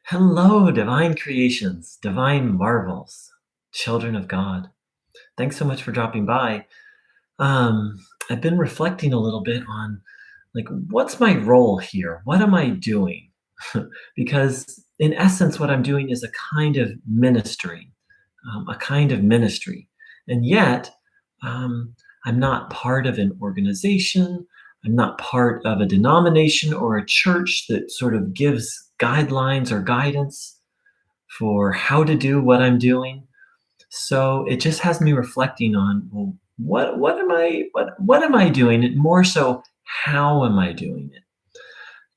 Hello, divine creations, divine marvels, children of God. Thanks so much for dropping by. Um, I've been reflecting a little bit on what's my role here? What am I doing? Because in essence, what I'm doing is a kind of ministry, a kind of ministry. And yet, um, I'm not part of an organization. I'm not part of a denomination or a church that sort of gives guidelines or guidance for how to do what I'm doing. So it just has me reflecting on, well, what am I doing? And more so, how am I doing it?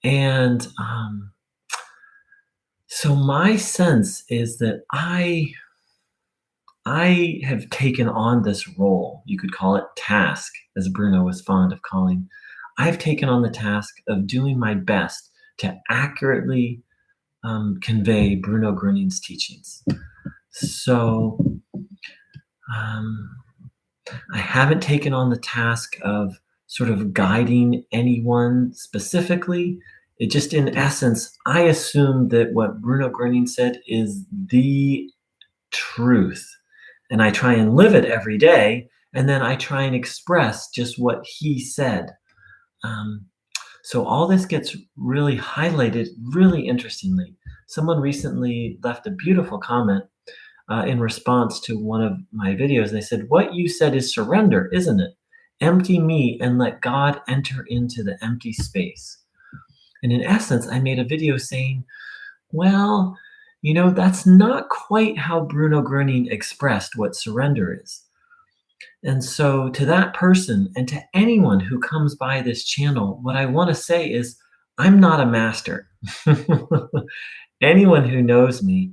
And so my sense is that I have taken on this role. You could call it task, as Bruno was fond of calling. I've taken on the task of doing my best to accurately convey Bruno Groening's teachings. So um, I haven't taken on the task of sort of guiding anyone specifically. It just, in essence, I assume that what Bruno Groening said is the truth. And I try and live it every day. And then I try and express just what he said. Um, so all this gets really highlighted really interestingly. Someone recently left a beautiful comment in response to one of my videos. They said, "What you said is surrender, isn't it? Empty me and let God enter into the empty space." And in essence, I made a video saying, well, that's not quite how Bruno Groening expressed what surrender is. And so, to that person and to anyone who comes by this channel, what I want to say is, I'm not a master. Anyone who knows me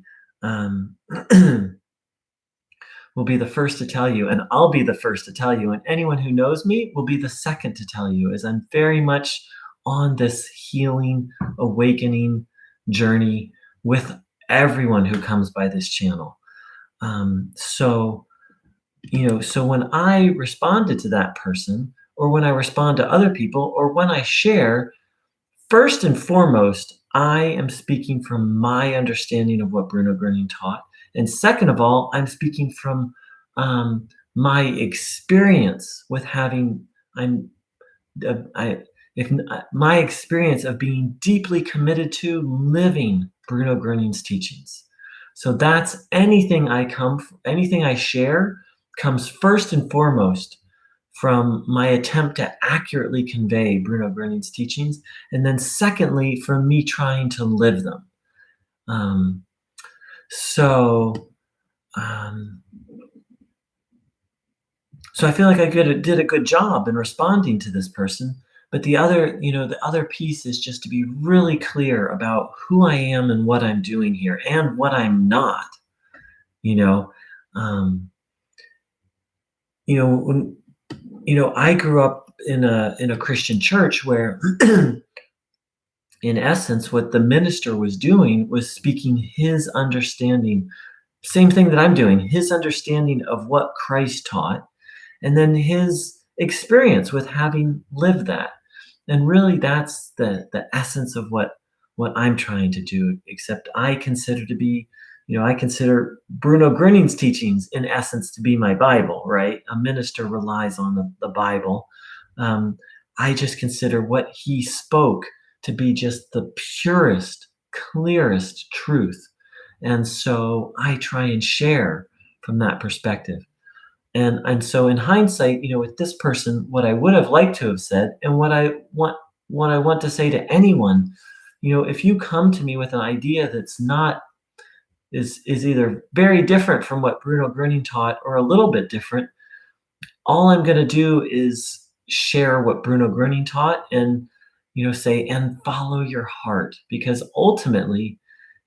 will be the first to tell you, and I'll be the first to tell you, and anyone who knows me will be the second to tell you, as I'm very much on this healing, awakening journey with everyone who comes by this channel. So when I responded to that person, or when I respond to other people, or when I share, first and foremost, I am speaking from my understanding of what Bruno Groening taught. And second of all, I'm speaking from my experience with having, I'm, I, if my experience of being deeply committed to living Bruno Groening's teachings. So that's anything anything I share comes first and foremost from my attempt to accurately convey Bruno Groening's teachings, and then secondly, from me trying to live them. Um, so, um, so I feel like I did a good job in responding to this person. But the other piece is just to be really clear about who I am and what I'm doing here, and what I'm not. You know, um, when I grew up in a Christian church where, in essence, what the minister was doing was speaking his understanding, same thing that I'm doing, his understanding of what Christ taught, and then his experience with having lived that. And really, that's the essence of what I'm trying to do. Except I consider Bruno Groening's teachings, in essence, to be my Bible. Right? A minister relies on the Bible. I just consider what he spoke to be just the purest, clearest truth. And so I try and share from that perspective. And so in hindsight, with this person, what I would have liked to have said, and what I want to say to anyone, if you come to me with an idea that's not is either very different from what Bruno Groening taught, or a little bit different, all I'm going to do is share what Bruno Groening taught, and say, and follow your heart, because ultimately,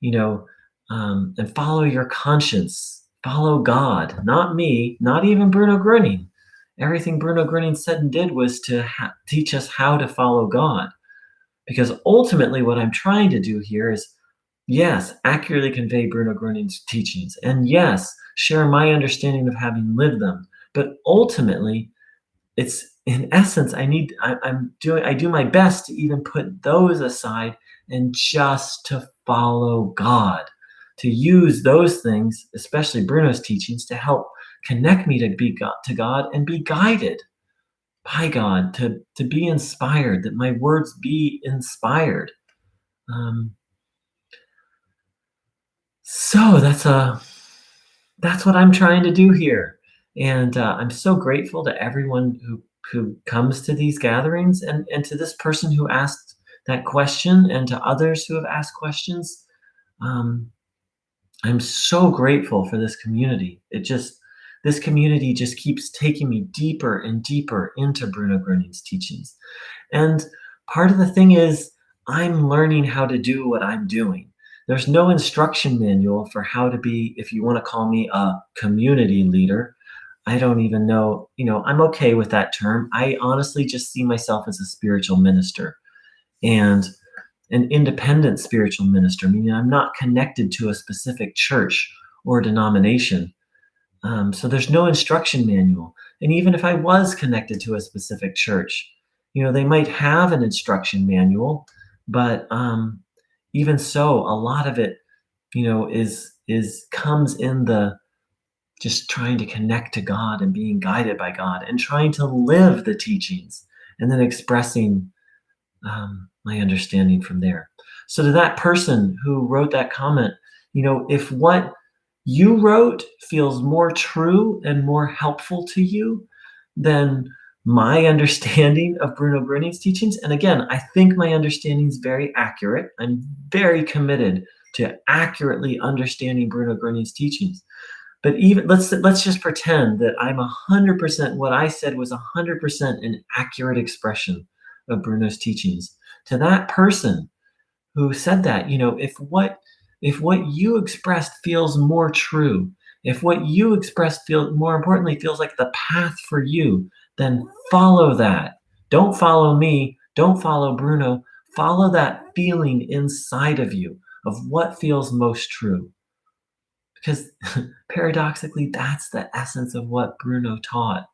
and follow your conscience, follow God, not me, not even Bruno Groening. Everything Bruno Groening said and did was to teach us how to follow God, because ultimately what I'm trying to do here is, yes, accurately convey Bruno Groening's teachings, and yes, share my understanding of having lived them. But ultimately, it's, in essence, I do my best to even put those aside and just to follow God, to use those things, especially Bruno's teachings, to help connect me to God and be guided by God, to be inspired, that my words be inspired. Um, so that's what I'm trying to do here, and I'm so grateful to everyone who comes to these gatherings, and to this person who asked that question, and to others who have asked questions. Um, I'm so grateful for this community. This community just keeps taking me deeper and deeper into Bruno Groening's teachings. And part of the thing is, I'm learning how to do what I'm doing. There's no instruction manual for how to be, if you want to call me a community leader. I don't even know, I'm okay with that term. I honestly just see myself as a spiritual minister and an independent spiritual minister, meaning I'm not connected to a specific church or denomination. So there's no instruction manual. And even if I was connected to a specific church, they might have an instruction manual, but even so, a lot of it, is comes in the just trying to connect to God and being guided by God and trying to live the teachings and then expressing my understanding from there. So to that person who wrote that comment, if what you wrote feels more true and more helpful to you than my understanding of Bruno Groening's teachings, and again, I think my understanding is very accurate. I'm very committed to accurately understanding Bruno Groening's teachings. But even let's just pretend that I'm 100%, what I said was 100% an accurate expression of Bruno's teachings. To that person who said that, if what you expressed feels more true, if what you expressed more importantly feels like the path for you, then follow that. Don't follow me, don't follow Bruno, follow that feeling inside of you of what feels most true. Because paradoxically, that's the essence of what Bruno taught.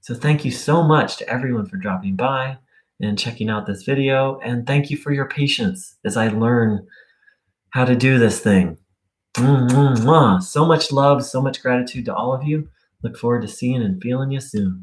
So thank you so much to everyone for dropping by and checking out this video. And thank you for your patience as I learn how to do this thing. So much love, so much gratitude to all of you. Look forward to seeing and feeling you soon.